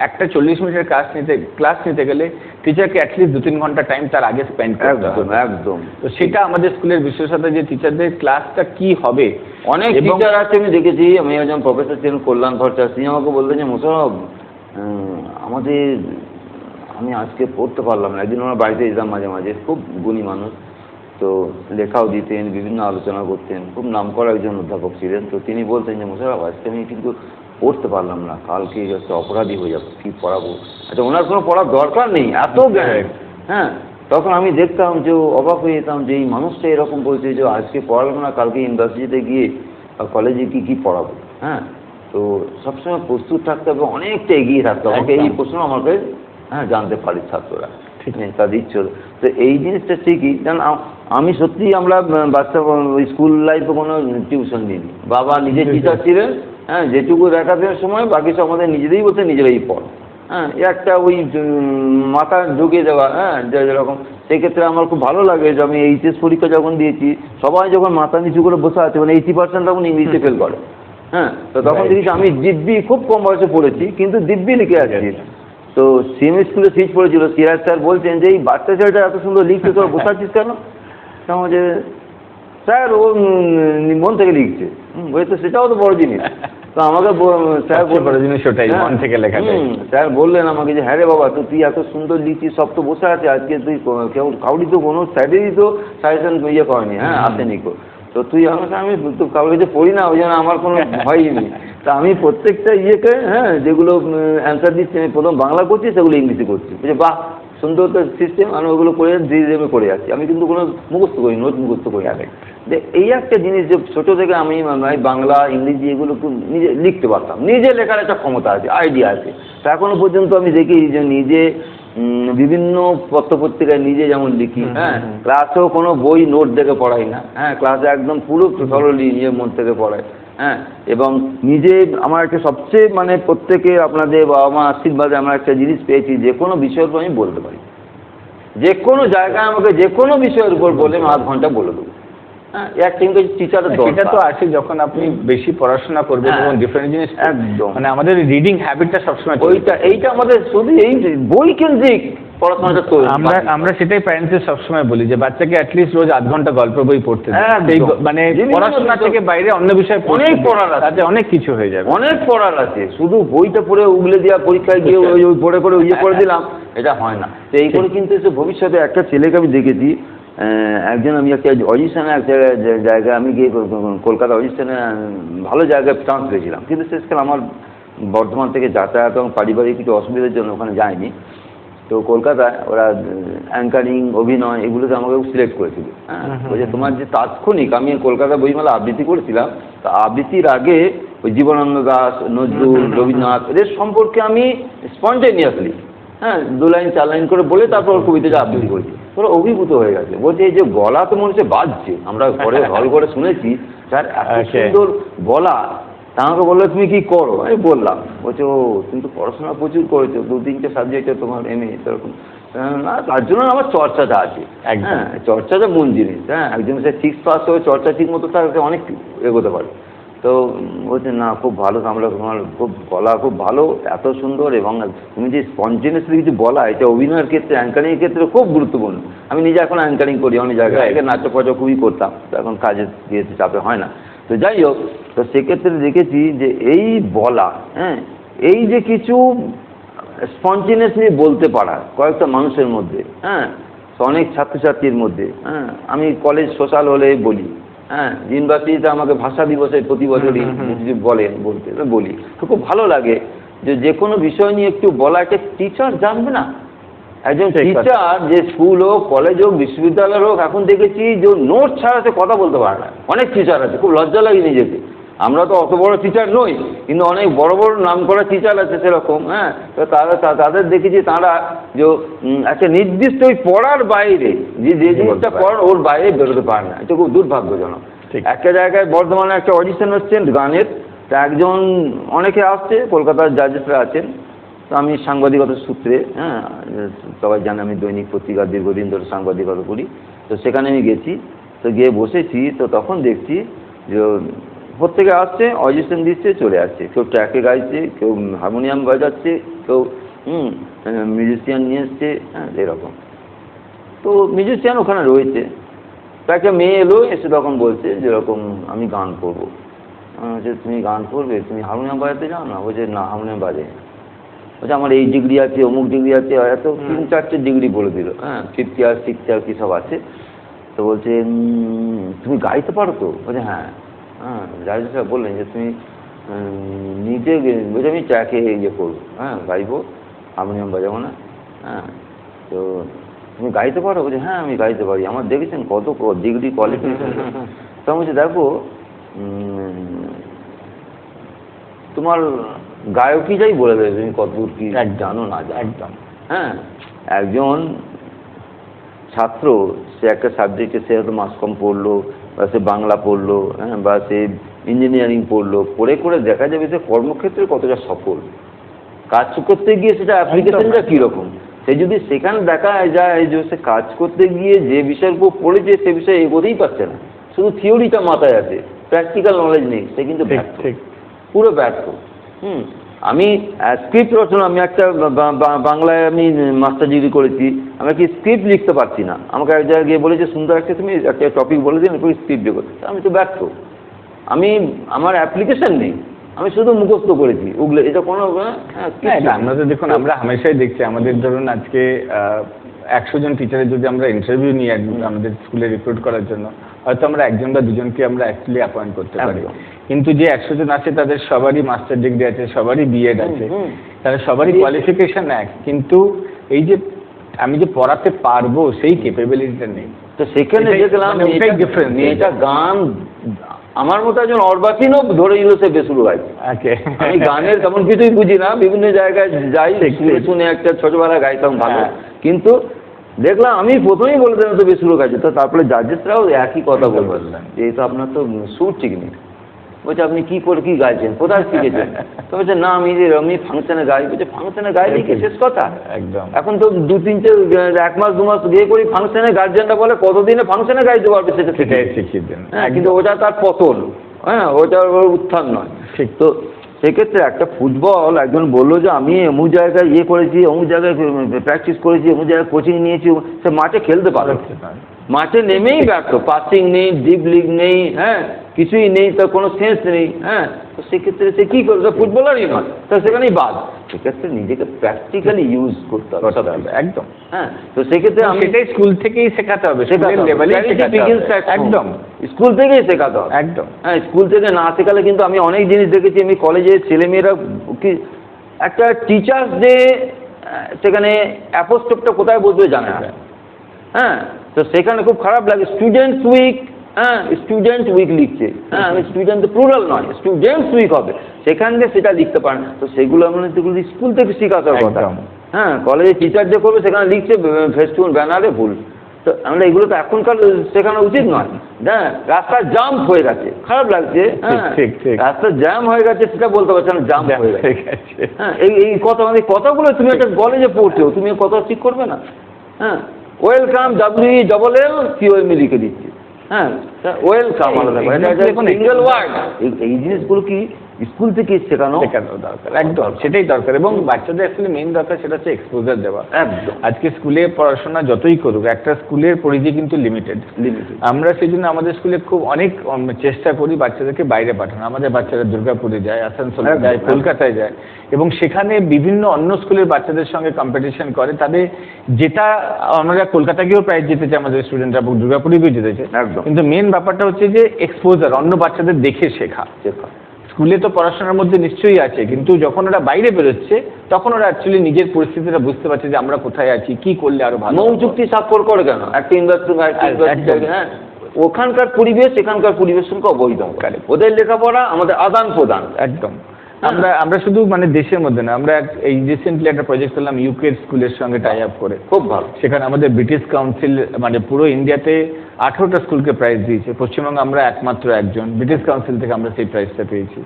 একটা 40 মিনিটের ক্লাস নিতে গেলে টিচারকে অ্যাটলিস্ট 2-3 ঘন্টা টাইম তার আগে স্পেন্ড করতে হবে। একদম। তো সেটা আমাদের স্কুলের বিশেষতা যে টিচারদের ক্লাসটা কি হবে। অনেক টিচার আছে আমি দেখেছি, আমি একজন প্রফেসর ছিলেন কল্যাণ ভট্টাচার্য, তিনি আমাকে বলতেন যে মোশাররফ আমি আজকে পড়তে পারলাম না। একদিন আমার বাড়িতে যেতাম মাঝে মাঝে, খুব গুণী মানুষ, তো লেখাও দিতেন, বিভিন্ন আলোচনা করতেন, খুব নামকরা একজন অধ্যাপক ছিলেন। তো তিনি বলতেন যে মোশাররফ আজকে আমি কিন্তু পড়তে পারলাম না, কালকে একটা অপরাধী হয়ে যাবো, কি পড়াবো। আচ্ছা, ওনার কোনো পড়ার দরকার নেই, এত জ্ঞান। হ্যাঁ, তখন আমি দেখতাম যে অবাক হয়ে যেতাম যে এই মানুষটা এরকম বলছে যে আজকে পড়ালাম না, কালকে ইউনিভার্সিটিতে গিয়ে কলেজে কি পড়াবো। হ্যাঁ, তো সবসময় প্রস্তুত থাকতে হবে, অনেকটা এগিয়ে থাকতে হবে, আমাকে এই প্রশ্ন আমাকে জানতে পারি ছাত্ররা, ঠিক নেই তাদের ইচ্ছে। তো এই জিনিসটা ঠিকই, কারণ আমি সত্যি আমরা বাচ্চা স্কুল লাইফে কোনো টিউশন নিইনি, বাবা নিজে টিচার ছিলেন, হ্যাঁ, যেটুকু দেখার সময় বাকি সব আমাদের নিজেদেরই বলতে নিজেরাই পড়, হ্যাঁ, একটা ওই মাথা ঢুকিয়ে দেওয়া, হ্যাঁ, যেরকম। সেক্ষেত্রে আমার খুব ভালো লাগে যে আমি এইচএস পরীক্ষা যখন দিয়েছি, সবাই যখন মাথা নিচু করে বসে আছে, মানে 80% তখন ইংলিশে ফেল করে, হ্যাঁ, তো তখন দেখেছি আমি দিব্যি খুব কম বয়সে পড়েছি, কিন্তু দিব্যি লিখে আছি। তো সিএমএস স্কুলে সিট পড়েছিল, সিরাজ স্যার বলছেন যে এই বাচ্চা ছেলেটা এত সুন্দর লিখছে, তো বসাচ্ছিস কেন? তখন যে স্যার ও মন থেকে লিখছে। ওই তো সেটাও তো বড় জিনিস। তো আমাকে স্যার বড় জিনিস ওটাই, মন থেকে লেখাটাই। স্যার বললেন আমাকে যে হ্যাঁ রে বাবা, তো তুই এত সুন্দর লিখছিস, সব তো বসে আছে, আজকে তুই কাউরি তো কোনো স্যারেরই তো সাজেশন ইয়ে করেনি, হ্যাঁ আসেনি কো, তো তুই আমাকে, আমি তো কাউকে কিছু পড়ি না, ওই জন্য আমার কোনো ভয়ই নেই। তা আমি প্রত্যেকটা ইয়েকে, হ্যাঁ যেগুলো অ্যান্সার দিচ্ছি, আমি প্রথম বাংলা করছি, সেগুলো ইংলিশে করছি। বুঝে বাহ, সুন্দর তো সিস্টেম, আমি ওগুলো করে ধীরে ধীরে করে যাচ্ছি। আমি কিন্তু কোনো মুখস্থ করি, নোট মুখস্থ করি আগে। যে এই একটা জিনিস, যে ছোটো থেকে আমি বাংলা ইংরেজি এগুলো নিজে লিখতে পারতাম, নিজে লেখার একটা ক্ষমতা আছে, আইডিয়া আছে। তা এখনো পর্যন্ত আমি দেখি যে নিজে বিভিন্ন পত্রপত্রিকায় নিজে যেমন লিখি, হ্যাঁ ক্লাসেও কোনো বই নোট দেখে পড়াই না, হ্যাঁ ক্লাসে একদম পুরো সরলি নিজের মন থেকে পড়াই, হ্যাঁ। এবং নিজে আমার একটা সবচেয়ে মানে প্রত্যেকে আপনাদের বাবা মা আশীর্বাদে আমার একটা জিনিস পেয়েছি, যে কোনো বিষয়ের উপর আমি বলতে পারি, যে কোনো জায়গায় আমাকে যে কোনো বিষয়ের উপর বলে আমি 0.5 ঘন্টা বলে দেবো। হ্যাঁ, কিন্তু টিচারের এটা তো আসে যখন আপনি বেশি পড়াশোনা করবেন এবং ডিফারেন্ট জিনিস, একদম মানে আমাদের রিডিং হ্যাবিটটা সবসময় এইটা আমাদের শুধু এই বই কেন্দ্রিক পড়াশোনাটা তো আমরা সেটাই প্যারেন্টসদের সবসময় বলি যে বাচ্চাকে অ্যাটলিস্ট রোজ 0.5 ঘন্টা গল্প বই পড়তে মানে পড়াশোনা থেকে বাইরে অন্য বিষয়ে অনেক পড়ার আছে, তাতে অনেক কিছু হয়ে যাবে, অনেক পড়ার আছে। শুধু বইটা পড়ে উগলে দেওয়া, পরীক্ষায় গিয়ে ওই পড়ে করে ইয়ে করে দিলাম, এটা হয় না। তো এই করে কিন্তু এসে ভবিষ্যতে একটা ছেলেকে আমি দেখেছি, একজন, আমি একটা অডিশনে একটা জায়গায় আমি গিয়ে কলকাতা অডিশনে ভালো জায়গায় চান্স পেয়েছিলাম, কিন্তু শেষকাল আমার বর্ধমান থেকে যাতায়াত এবং পারিবারিক কিছু অসুবিধার জন্য ওখানে যায়নি। তো কলকাতায় ওরা অ্যাঙ্কারিং, অভিনয় এগুলোতে আমাকে সিলেক্ট করেছিল। হ্যাঁ, বলছে তোমার যে তাৎক্ষণিক, আমি কলকাতা বইমেলা আবৃত্তি করেছিলাম, তা আবৃত্তির আগে ওই জীবনানন্দ দাস, নজরুল, রবীন্দ্রনাথ এদের সম্পর্কে আমি স্পন্টেনিয়াসলি, হ্যাঁ 2 লাইন 4 লাইন করে বলে তারপর কবিতাটা আবৃত্তি করেছি। ওরা অভিভূত হয়ে গেছে, বলছে এই যে গলা তো মনে হচ্ছে বাজছে, আমরা ঘরে হল করে শুনেছি স্যার এত সুন্দর গলা। তা আমাকে বললো তুমি কি করো? আমি বললাম, বলছে ও তুমি তো পড়াশোনা প্রচুর করেছো, 2-3টে সাবজেক্টে তোমার এমএ সেরকম। না, তার জন্য আমার চর্চাটা আছে, হ্যাঁ চর্চাটা মূল জিনিস। হ্যাঁ, একজন সে 6 পাস হয়ে চর্চা ঠিক মতো তাকে অনেক এগোতে পারে। তো বলছে না খুব ভালো, আমরা তোমার খুব গলা খুব ভালো, এত সুন্দর, এবং তুমি যে স্পন্টেনিয়াসলি কিছু বলা, এটা অভিনয়ের ক্ষেত্রে, অ্যাঙ্কারিংয়ের ক্ষেত্রে খুব গুরুত্বপূর্ণ। আমি নিজে এখন অ্যাঙ্কারিং করি অনেক জায়গায়, আগে নাট্যপর্য খুবই করতাম, তো এখন কাজের দিয়েছে চাপে হয় না। তো যাই হোক, তো সেক্ষেত্রে দেখেছি যে এই বলা, হ্যাঁ এই যে কিছু স্পন্টেনিয়াসলি বলতে পারা কয়েকটা মানুষের মধ্যে, হ্যাঁ অনেক ছাত্রছাত্রীর মধ্যে, হ্যাঁ আমি কলেজ সোশ্যাল হলে বলি, হ্যাঁ ইউনিভার্সিটিতে আমাকে ভাষা দিবসে প্রতি বছরই বলতে বলি, তো খুব ভালো লাগে যে কোনো বিষয় নিয়ে একটু বলা। একটা টিচার জানবে না, একজন টিচার যে স্কুল হোক, কলেজ হোক, বিশ্ববিদ্যালয় হোক, এখন দেখেছি যে নোট ছাড়া সে কথা বলতে পারে না। অনেক টিচার আছে, খুব লজ্জা লাগে নিজেকে। আমরা তো অত বড় টিচার নই, কিন্তু অনেক বড় বড় নাম করা টিচার আছে সেরকম। হ্যাঁ, তো তাদের দেখেছি তারা যে একটা নির্দিষ্ট ওই পড়ার বাইরে যে জিনিসটা পড়ার ওর বাইরে বেরোতে পারে না, এটা খুব দুর্ভাগ্যজনক। একটা জায়গায় বর্ধমানে একটা অডিশন হচ্ছে গানের, তা একজন, অনেকে আসছে, কলকাতার জাজেসরা আছেন। তো আমি সাংবাদিকতার সূত্রে, হ্যাঁ সবাই জানে আমি দৈনিক পত্রিকা দীর্ঘদিন ধরে সাংবাদিকতা করি, তো সেখানে আমি গেছি। তো গিয়ে বসেছি, তো তখন দেখছি যে প্রত্যেকে আসছে, অডিশন দিচ্ছে, চলে আসছে। কেউ ট্র্যাকে গাইছে, কেউ হারমোনিয়াম বাজাচ্ছে, কেউ মিউজিশিয়ান নিয়ে এসছে, হ্যাঁ এরকম। তো মিউজিশিয়ান ওখানে রয়েছে। তো একটা মেয়ে এলো, এসে তখন বলছে যেরকম আমি গান করবো। যে তুমি গান করবে, তুমি হারমোনিয়াম বাজাতে যাও না? বলছে না, হারমোনিয়াম বাজে। বলছে আমার এই ডিগ্রি আছে, অমুক ডিগ্রি আছে, এত 3-4টে ডিগ্রি বলে দিল। হ্যাঁ 5th ইয়ার 6th ইয়ার কী সব আছে। তো বলছে তুমি গাইতে পারো তো? বলছে হ্যাঁ। হ্যাঁ, জাজ সাহেব বললেন যে তুমি নিজে, বলছে আমি ট্র্যাকে ইয়ে করবো, হ্যাঁ গাইবো, হারমোনিয়াম বাজাবো না। হ্যাঁ, তো তুমি গাইতে পারো? বলছে হ্যাঁ আমি গাইতে পারি। আমার দেখেছেন কত ডিগ্রি কোয়ালিফিকেশন। তো আমি বলছি দেখো তোমার গায়কই যাই বলে দেবে তুমি কতদূর কি জানো না জানো। একদম, হ্যাঁ একজন ছাত্র, সে একটা সাবজেক্টে সে হয়তো মাস কম পড়লো, বা সে বাংলা পড়লো, হ্যাঁ বা সে ইঞ্জিনিয়ারিং পড়লো, পড়ে করে দেখা যাবে সে কর্মক্ষেত্রে কতটা সফল, কাজ করতে গিয়ে সেটা অ্যাপ্লিকেশনটা কীরকম। সে যদি সেখানে দেখা যায় যে সে কাজ করতে গিয়ে যে বিষয়ের উপর পড়েছে সে বিষয়ে এগোতেই পারছে না, শুধু থিওরিটা মাথায় আছে, প্র্যাকটিক্যাল নলেজ নেই, সে কিন্তু ব্যর্থ। পুরো ব্যর্থ। আমি স্ক্রিপ্ট রচনা, আমি একটা বাংলায় আমি মাস্টার ডিগ্রি করেছি, আমি কি স্ক্রিপ্ট লিখতে পারছি না। আমাকে এক জায়গায় গিয়ে বলেছে সুন্দর একটা তুমি একটা টপিক বলে দিন, এরপর স্ক্রিপ্ট লিখো। আমি তো ব্যর্থ, আমার অ্যাপ্লিকেশন নেই, আমি শুধু মুখস্থ করেছি ওগুলো। এটা কোনো আমরা তো দেখুন, আমরা হামেশাই দেখছি আমাদের ধরুন আজকে 100 জন টিচারের যদি আমরা ইন্টারভিউ নিই আমাদের স্কুলে রিক্রুট করার জন্য, হয়তো আমরা 1 জন বা 2 জনকে আমরা অ্যাকচুয়ালি অ্যাপয়েন্ট করতে পারি। কিন্তু যে 100 জন আছে তাদের সবারই মাস্টার ডিগ্রি আছে, সবারই বিএড আছে, তাদের সবারই কোয়ালিফিকেশন এক, কিন্তু এই যে আমি যে পড়াতে পারবো সেই ক্যাপাবিলিটিটা নেই। তো সেখানে দেখলাম মেয়েটা গান, আমার মতো একজন অর্বাচীনও ধরে নিল সে বেসুরো গাইছে। আমি গানের তেমন কিছুই বুঝি না, বিভিন্ন জায়গায় যাই শুনে একটা ছোটবেলা গাইতাম ভালো, কিন্তু দেখলাম আমি প্রথমেই বলে দিলাম তো বেসুরো গাইছে। তো তারপরে জাজেসরাও একই কথা বললেন যে এই তো আপনার তো সুর ঠিক নেই। বলছে আপনি কি করে কি গাইছেন, কোথায় শিখেছেন? তো বলছে না আমি ফাংশনে গাই। বলছে ফাংশনে গাইলে কি শেষ কথা? একদম। এখন তো 1 মাস 2 মাস বিয়ে করি ফাংশনে, গার্জেনরা বলে কতদিনে ফাংশনে গাইতে পারবে সেটা শিখিয়ে দেন। কিন্তু ওটা তার পতন, ওটা ওর উত্থান নয়। ঠিক। তো সেক্ষেত্রে একটা ফুটবল একজন বললো যে আমি অমুক জায়গায় করেছি, অমুক জায়গায় প্র্যাকটিস করেছি, অমুক জায়গায় কোচিং নিয়েছি, সে মাঠে খেলতে পারে, মাঠে নেমেই ব্যর্থ, পাসিং নেই, ডিপ লিগ নেই, কিছুই নেই, তার কোনো সেন্স নেই। তো সেক্ষেত্রে সে কী করবে? ফুটবলারই নয়, তো সেখানেই বাদ। সেক্ষেত্রে নিজেকে প্র্যাকটিক্যালি ইউজ করতে হবে একদম। তো সেক্ষেত্রে আমি সেটাই স্কুল থেকেই শেখাতে হবে, একদম স্কুল থেকেই শেখাতে হবে, একদম। স্কুল থেকে না শেখালে কিন্তু আমি অনেক জিনিস দেখেছি, আমি কলেজে ছেলেমেয়েরা কি একটা টিচার্স ডে সেখানে অ্যাপোস্ট্রফটা কোথায় বসবে জানে না। তো সেখানে খুব খারাপ লাগে। স্টুডেন্টস উইক, স্টুডেন্ট উইক লিখছে, আমি স্টুডেন্ট প্লুরাল নয়, স্টুডেন্টস উইক হবে, সেখান থেকে সেটা লিখতে পারে না। তো সেগুলো আমরা স্কুল থেকে শেখাতে হবে কথা। কলেজে টিচার যে করবে সেখানে লিখছে ফেস্টুন ব্যানারে ভুল। তো আমরা এগুলো তো এখনকার শেখানো উচিত নয়। রাস্তা জাম হয়ে গেছে, খারাপ লাগছে, রাস্তা জ্যাম হয়ে গেছে সেটা বলতে পারছে না, জাম হয়ে গেছে। এই কথাগুলো তুমি একটা কলেজে পড়ছো, তুমি কথা ঠিক করবে না। ওয়েলকাম WELLCOM লিখে দিচ্ছি, ওয়েলকাম আলাদা সিঙ্গেল ওয়ার্ড। এই জিনিসগুলো কি স্কুল থেকে শেখানো দরকার, একদম সেটাই দরকার। এবং বাচ্চাদের অ্যাকচুয়ালি মেইন দরকার সেটা হচ্ছে এক্সপোজার দেওয়া। একদম। আজকে স্কুলে পড়াশোনা যতই করুক, একটা স্কুলের পরিধি কিন্তু লিমিটেড। আমরা সেই জন্য আমাদের স্কুলে খুব অনেক চেষ্টা করি বাচ্চাদেরকে বাইরে পাঠানো। আমাদের বাচ্চারা দুর্গাপুরে যায়, আসানসোলে যায়, কলকাতায় যায়, এবং সেখানে বিভিন্ন অন্য স্কুলের বাচ্চাদের সঙ্গে কম্পিটিশন করে। তাদের যেটা আমরা কলকাতা গিয়েও প্রাইজ জিতেছে আমাদের স্টুডেন্টরা, এবং দুর্গাপুরে গিয়েও জিতেছে। কিন্তু মেন ব্যাপারটা হচ্ছে যে এক্সপোজার, অন্য বাচ্চাদের দেখে শেখা। স্কুলে তো পড়াশোনার মধ্যে নিশ্চয়ই আছে, কিন্তু যখন ওরা বাইরে বেরোচ্ছে তখন ওরা অ্যাকচুয়ালি নিজের পরিস্থিতিটা বুঝতে পারছে যে আমরা কোথায় আছি, কি করলে আরো ভালো। মৌ চুক্তি স্বাক্ষর করে কেন একটা ইন্ডাস্ট্রি? ওখানকার পরিবেশ এখানকার পরিবেশ সঙ্গে অবহিত হবে, ওদের লেখাপড়া আমাদের আদান প্রদান। একদম। আমরা শুধু দেশের মধ্যে না, আমরা এই রিসেন্টলি একটা প্রজেক্ট করলাম UK স্কুলের সঙ্গে টাই আপ করে, খুব ভালো। সেখানে আমাদের ব্রিটিশ কাউন্সিল পুরো ইন্ডিয়াতে 18টা স্কুলকে প্রাইজ দিয়েছে, পশ্চিমবঙ্গে আমরা একমাত্র একজন, ব্রিটিশ কাউন্সিল থেকে আমরা সেই প্রাইজটা পেয়েছি।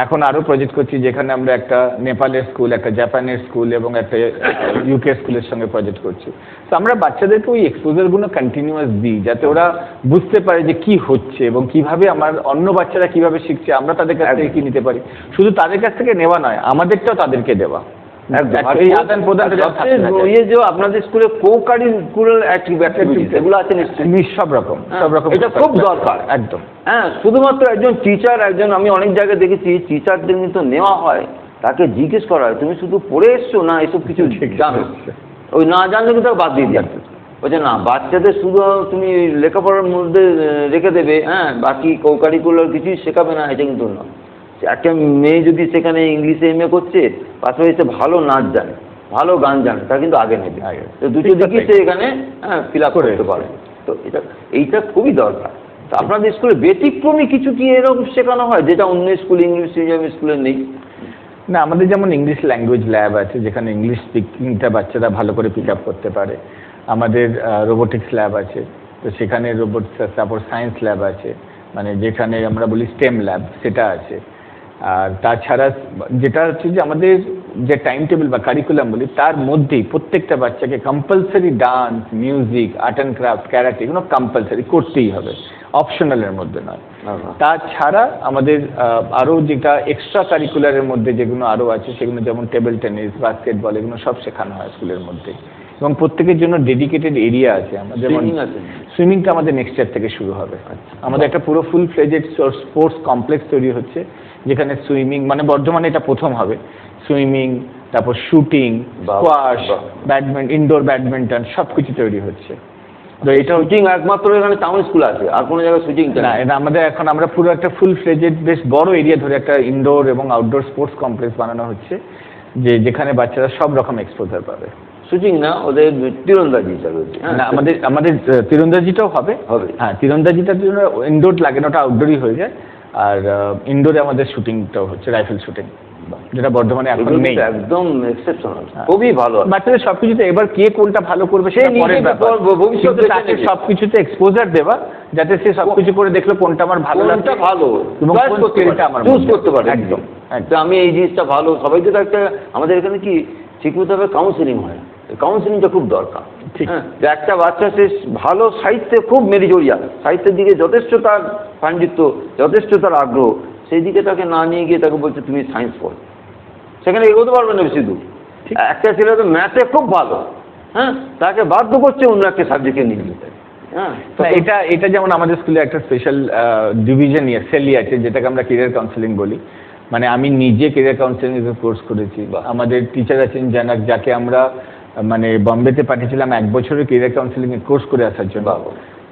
এখন আরও প্রজেক্ট করছি যেখানে আমরা একটা নেপালের স্কুল, একটা জাপানের স্কুল এবং একটা UK স্কুলের সঙ্গে প্রজেক্ট করছি। তো আমরা বাচ্চাদেরকে ওই এক্সপোজারগুলো কন্টিনিউয়াস দিই, যাতে ওরা বুঝতে পারে যে কি হচ্ছে এবং কিভাবে আমার অন্য বাচ্চারা কিভাবে শিখছে, আমরা তাদের কাছ থেকে কি নিতে পারি। শুধু তাদের কাছ থেকে নেওয়া নয়, আমাদেরটাও তাদেরকে দেওয়া। আপনাদের স্কুলে কো-কারিকুলার অ্যাক্টিভিটি এগুলো আছে নিশ্চয়ই? সব রকম, এটা খুব দরকার। একদম। শুধুমাত্র একজন টিচার, আমি অনেক জায়গায় দেখেছি টিচারদের কিন্তু নেওয়া হয়, তাকে জিজ্ঞেস করা হয় তুমি শুধু পড়ে এসছো না এসব কিছু জানো? ওই না জানলে কিন্তু বাদ দিয়ে যাচ্ছে। বলছে না, বাচ্চাদের শুধু তুমি লেখাপড়ার মধ্যে রেখে দেবে, বাকি কো-কারিকুলার কিছুই শেখাবে না, এটা কিন্তু নয়। একটা মেয়ে যদি সেখানে ইংলিশে MA করছে, পাশাপাশি ভালো নাচ জানে, ভালো গান জানে, তা কিন্তু আগে নেবে। তো দুটো দিকই সে এখানে ফিল আপ করতে পারে। তো এইটা খুবই দরকার। তো আপনাদের স্কুলে ব্যতিক্রমী কিছু কি এরকম শেখানো হয় যেটা অন্য স্কুল, ইংলিশ মিডিয়াম স্কুলে নেই? না, আমাদের যেমন ইংলিশ ল্যাঙ্গুয়েজ ল্যাব আছে, যেখানে ইংলিশ স্পিকিংটা বাচ্চারা ভালো করে পিক আপ করতে পারে। আমাদের রোবোটিক্স ল্যাব আছে, তো সেখানে তারপর সায়েন্স ল্যাব আছে, যেখানে আমরা বলি স্টেম ল্যাব, সেটা আছে। আর তাছাড়া যেটা হচ্ছে যে আমাদের যে টাইম টেবিল বা কারিকুলাম বলি, তার মধ্যেই প্রত্যেকটা বাচ্চাকে compulsory dance, music, art and craft, karate, এগুলো কম্পালসারি করতেই হবে। অপশনালের মধ্যে নয়। তাছাড়া আমাদের আরও যেটা এক্সট্রা কারিকুলারের মধ্যে যেগুলো আরও আছে সেগুলো যেমন টেবিল টেনিস, বাস্কেটবল, এগুলো সব শেখানো হয় স্কুলের মধ্যে, এবং প্রত্যেকের জন্য ডেডিকেটেড এরিয়া আছে। আমাদের যেমন সুইমিংটা আমাদের নেক্সট ইয়ার থেকে শুরু হবে। আমাদের একটা পুরো ফুল ফ্লেজেড স্পোর্টস কমপ্লেক্স তৈরি হচ্ছে, যেখানে সুইমিং মানে বর্ধমানে এটা প্রথম হবে, সুইমিং, তারপর shooting, squash, badminton, indoor badminton সব কিছু তৈরি হচ্ছে। তো এটা শুটিং একমাত্র এখানে টাউন স্কুল আছে, আর কোনো জায়গায় শুটিং না, এটা আমাদের এখন আমরা পুরো একটা ফুল ফ্লেজেড বেশ বড় এরিয়া ধরে একটা ইনডোর এবং আউটডোর স্পোর্টস কমপ্লেক্স বানানো হচ্ছে, যেখানে বাচ্চারা সব রকম এক্সপোজার পাবে। শুটিং না, ওদের তীরন্দাজি হিসাবে না, আমাদের তীরন্দাজিটাও হবে। হ্যাঁ, তীরন্দাজিটার জন্য ইনডোর লাগে না, ওটা আউটডোরই হয়ে যায়। আর ইনডোরে আমাদের শুটিংটাও হচ্ছে, রাইফেল শুটিং, যেটা বর্ধমানে এখন নেই। একদম এক্সেপশনাল, খুবই ভালো। বাচ্চাদের সবকিছুতে এবার কে কোনটা ভালো করবে সেই পরের ব্যাপার, ভবিষ্যতে তাকে সবকিছুতে এক্সপোজার দেওয়া, যাতে সে সবকিছু করে দেখলো কোনটা আমার ভালো লাগছে, ভালো এবং কোন স্কিলটা আমার চুজ করতে পারে। একদম আমি এই জিনিসটা ভালো, সবাইকে তো একটা আমাদের এখানে কি ঠিকমতো কাউন্সিলিং হয়, কাউন্সিলিংটা খুব দরকার। যে একটা বাচ্চা সে ভালো সাহিত্যে খুব মেরিজোরিয়া, সাহিত্যের দিকে যথেষ্ট তার পাণ্ডিত্য, যথেষ্ট তার আগ্রহ, সেই দিকে তাকে না নিয়ে গিয়ে তাকে বলছে তুমি সায়েন্স পড়ো, সেখানে এগোতে পারবে না বেশি দূর। একটা ছেলে তো ম্যাথে খুব ভালো, হ্যাঁ, তাকে বাধ্য করছে অন্য একটা সাবজেক্টে নিয়ে যেতে। হ্যাঁ, এটা যেমন আমাদের স্কুলে একটা স্পেশাল ডিভিশন সেলই আছে, যেটাকে আমরা কেরিয়ার কাউন্সিলিং বলি। মানে আমি নিজে কেরিয়ার কাউন্সিলিং এর কোর্স করেছি। আমাদের টিচার আছেন জানাক, যাকে আমরা মানে বম্বেতে পাঠিয়েছিলাম 1 বছরের কেরিয়ার কাউন্সিলিং এর কোর্স করে আসার জন্য।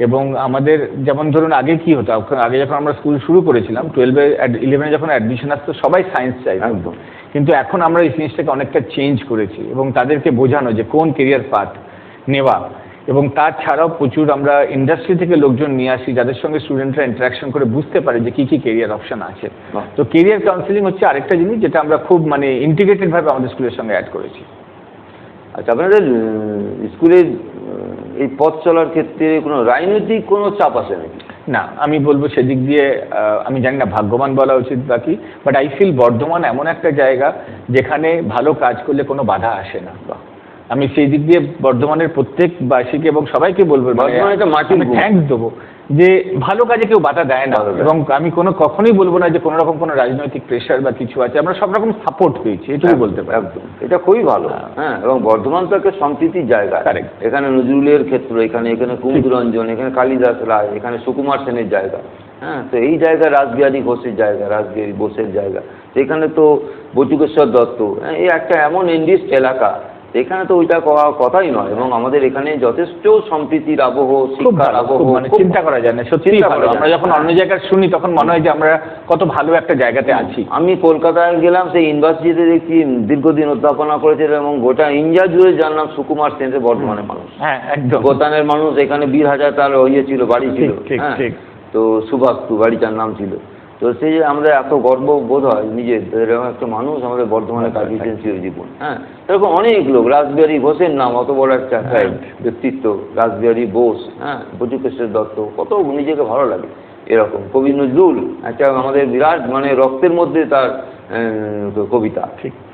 এবং আমাদের যেমন ধরুন আগে কি হতো, আগে যখন আমরা স্কুল শুরু করেছিলাম 12-11 যখন অ্যাডমিশন আসতো সবাই সায়েন্স চাই, একদম। কিন্তু এখন আমরা এই জিনিসটাকে অনেকটা চেঞ্জ করেছি এবং তাদেরকে বোঝানো যে কোন কেরিয়ার পাথ নেওয়া। এবং তাছাড়াও প্রচুর আমরা ইন্ডাস্ট্রি থেকে লোকজন নিয়ে আসি, যাদের সঙ্গে স্টুডেন্টরা ইন্টারাকশন করে বুঝতে পারে যে কি কি কেরিয়ার অপশন আছে। তো কেরিয়ার কাউন্সিলিং হচ্ছে আরেকটা জিনিস যেটা আমরা খুব মানে ইন্টিগ্রেটেড ভাবে আমাদের স্কুলের সঙ্গে অ্যাড করেছি। আচ্ছা, আপনাদের স্কুলের এই পথ চলার ক্ষেত্রে কোনো রাজনৈতিক কোনো চাপ আছে নাকি? না, আমি বলবো সেদিক দিয়ে আমি জানি না ভাগ্যবান বলা উচিত বাকি, বাট আই ফিল বর্ধমান এমন একটা জায়গা যেখানে ভালো কাজ করলে কোনো বাধা আসে না। আমি সেই দিক দিয়ে বর্ধমানের প্রত্যেকবাসীকে এবং সবাইকে বলবো, আমি থ্যাঙ্কস দেবো যে ভালো কাজে কেউ বাধা দেয় না। এবং আমি কখনোই বলবো না যে কোনো রকম কোনো রাজনৈতিক প্রেশার বা কিছু আছে, আমরা সব রকম সাপোর্ট পেয়েছি, এটুকু বলতে পারি। একদম, এটা খুবই ভালো। হ্যাঁ, এবং বর্ধমান তো একটা সম্প্রীতির জায়গা। এখানে নজরুলের ক্ষেত্র, এখানে কুমুদরঞ্জন, এখানে কালিদাস রায়, এখানে সুকুমার সেনের জায়গা। হ্যাঁ, তো এই জায়গা রাসবিহারী ঘোষের জায়গা, রাসবিহারী বোসের জায়গা। এখানে তো বটুকেশ্বর দত্ত, এই একটা এমন ইন্ডিস্ট এলাকা, এখানে তো ওইটা কথাই নয়। এবং আমাদের এখানে যথেষ্ট সম্প্রীতির আবহ, শিক্ষার আবহ, মানে চিন্তা করা যায় না, সত্যি ভালো। আমরা যখন অন্য জায়গায় শুনি তখন মনে হয় যে আমরা কত ভালো একটা জায়গাতে আছি। আমি কলকাতায় গেলাম, সেই ইউনিভার্সিটিতে দেখছি দীর্ঘদিন অধ্যাপনা করেছিল এবং গোটা ইন্ডিয়া জুড়ে জানলাম সুকুমার সেন বর্ধমানের মানুষ। হ্যাঁ, একদম গোতানের মানুষ। এখানে 20,000 তার ছিল, বাড়ি ছিল। তো সুভাস্তু বাড়িটার নাম ছিল। তো সেই যে আমরা এত গর্ব বোধ হয় নিজের, এরকম একটা মানুষ আমাদের বর্ধমানে কাটিয়েছেন চিরজীবন। হ্যাঁ, এরকম অনেক লোক। রাসবিহারী ঘোষের নাম, অত বড় একটা ব্যক্তিত্ব, রাসবিহারী বোস, হ্যাঁ, বটুকেশ্বর দত্ত, কত নিজেকে ভালো লাগে। এরকম কবি নজরুল, একটা আমাদের বিরাট মানে রক্তের মধ্যে তার কবিতা।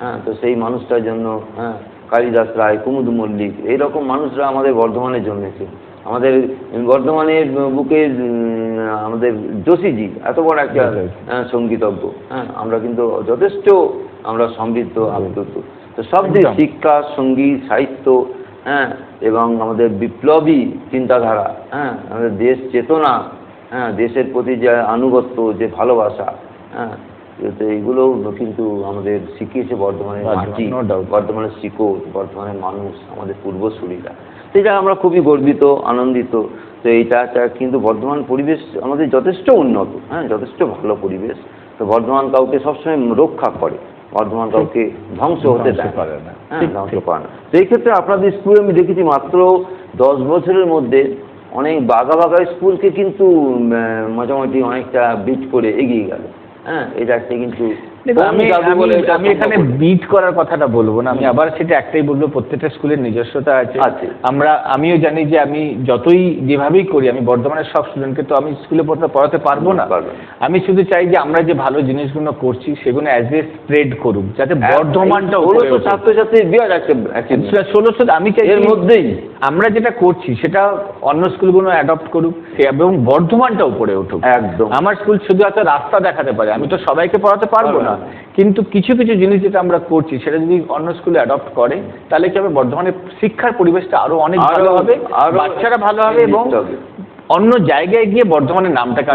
হ্যাঁ, তো সেই মানুষটার জন্য, হ্যাঁ, কালিদাস রায়, কুমুদ মল্লিক, এইরকম মানুষরা আমাদের বর্ধমানে জন্মেছে। আমাদের বর্ধমানের বুকে আমাদের যোশীজি এত বড় একটা সঙ্গীতজ্ঞ। হ্যাঁ, আমরা কিন্তু যথেষ্ট আমরা সমৃদ্ধ আপ্লুত। তো সব দিক, শিক্ষা, সঙ্গীত, সাহিত্য, হ্যাঁ, এবং আমাদের বিপ্লবী চিন্তাধারা, হ্যাঁ, আমাদের দেশ চেতনা, হ্যাঁ, দেশের প্রতি যে আনুগত্য, যে ভালোবাসা, হ্যাঁ, এইগুলো কিন্তু আমাদের শিখিয়েছে বর্ধমানের মাটি, বর্ধমানের শিকড়, বর্ধমানের মানুষ, আমাদের পূর্বসূরীরা। সেটা আমরা খুবই গর্বিত, আনন্দিত। তো এইটা কিন্তু বর্ধমান পরিবেশ আমাদের যথেষ্ট উন্নত, হ্যাঁ, যথেষ্ট ভালো পরিবেশ। তো বর্ধমান কাউকে সবসময় রক্ষা করে, বর্ধমান কাউকে ধ্বংস হতে পারে না, হ্যাঁ, ধ্বংস করে না। তো এই ক্ষেত্রে আপনাদের স্কুলে আমি দেখেছি মাত্র 10 বছরের মধ্যে অনেক বাঘা স্কুলকে কিন্তু মোটামুটি অনেকটা বিট করে এগিয়ে গেল। হ্যাঁ, এটা একটা কিন্তু দেখুন, আমি জাদু বলে এটা আমি এখানে সম্ভব? বিট করার কথাটা বলবো না, আমি আবার সেটা একটাই বলবো, প্রত্যেকটা স্কুলের নিজস্বতা আছে। আছে। আমিও জানি যে আমি যতই যেভাবেই করি, আমি বর্ধমানের সব স্টুডেন্টকে তো আমি স্কুলে পড়াতে পারবো না। আমি শুধু চাই যে আমরা যে ভালো জিনিসগুলো করছি সেগুলো অ্যাজ এ স্প্রেড করুক, যাতে বর্ধমানটা উপরে ওঠে। ছাত্রছাত্রী বিরাট একটা 1600 আমি চাই এর মধ্যেই আমরা যেটা করছি সেটা অন্য স্কুলগুলো অ্যাডপ্ট করুক এবং বর্ধমানটা উপরে উঠুক। একদম। আমার স্কুল শুধু একটা রাস্তা দেখাতে পারে, আমি তো সবাইকে পড়াতে পারবো না, কিন্তু কিছু কিছু জিনিস যেটা আমরা করছি সেটা যদি অন্য স্কুলে অ্যাডপ্ট করে তাহলে কি হবে, বর্ধমানের শিক্ষার পরিবেশটা আরো অনেক ভালো হবে, বাচ্চারা ভালো হবে এবং অন্য জায়গায় গিয়ে বর্ধমানের নামটাকে